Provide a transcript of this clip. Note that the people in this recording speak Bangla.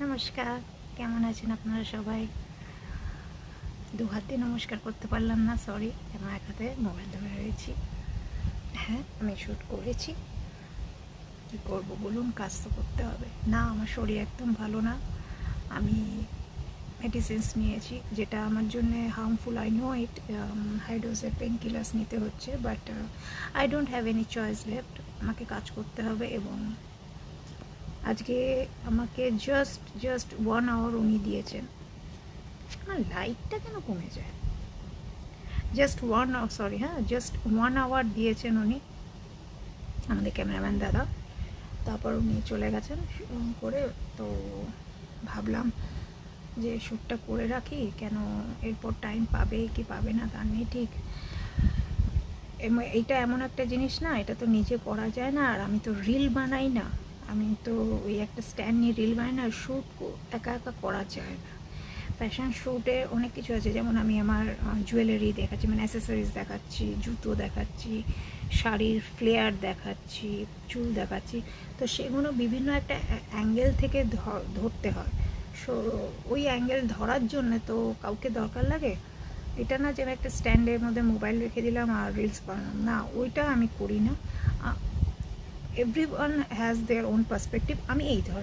নমস্কার, কেমন আছেন আপনারা সবাই? দু হাত দিয়ে নমস্কার করতে পারলাম না, সরি। আমার এক হাতে মোবাইল ধরে রয়েছি। হ্যাঁ, আমি শ্যুট করেছি। কী করবো বলুন, কাজ তো করতে হবে। না, আমার শরীর একদম ভালো না। আমি মেডিসিনস নিয়েছি, যেটা আমার জন্য harmful. I know it. High ডোজের পেন কিলার্স নিতে হচ্ছে, but I don't have any choice left. আমাকে কাজ করতে হবে। এবং আজকে আমাকে জাস্ট 1 আওয়ার উনি দিয়েছেন। আমার লাইটটা কেন কমে যায়? জাস্ট 1 আওয়ার দিয়েছেন উনি, আমাদের ক্যামেরাম্যান দাদা। তারপর উনি চলে গেছেন করে। তো ভাবলাম যে শ্যুটটা করে রাখি, কেন এরপর টাইম পাবে কি পাবে না তার নেই ঠিক। এইটা এমন একটা জিনিস না, এটা তো নিজে করা যায় না। আর আমি তো রিল বানাই না, আমি তো ওই একটা স্ট্যান্ড নিয়ে রিল বানাই না। শ্যুট একা একা করা যায় না। ফ্যাশন শ্যুটে অনেক কিছু আছে, যেমন আমি আমার জুয়েলারি দেখাচ্ছি, মানে অ্যাসেসরিজ দেখাচ্ছি, জুতো দেখাচ্ছি, শাড়ির ফ্লেয়ার দেখাচ্ছি, চুল দেখাচ্ছি। তো সেগুলো বিভিন্ন একটা অ্যাঙ্গেল থেকে ধরতে হয়। সো ওই অ্যাঙ্গেল ধরার জন্য তো কাউকে দরকার লাগে। এটা না যে আমি একটা স্ট্যান্ডের মধ্যে মোবাইল রেখে দিলাম আর রিলস বানালাম, না, ওইটা আমি করি না। Everyone has their own perspective. আমি এই ধরনের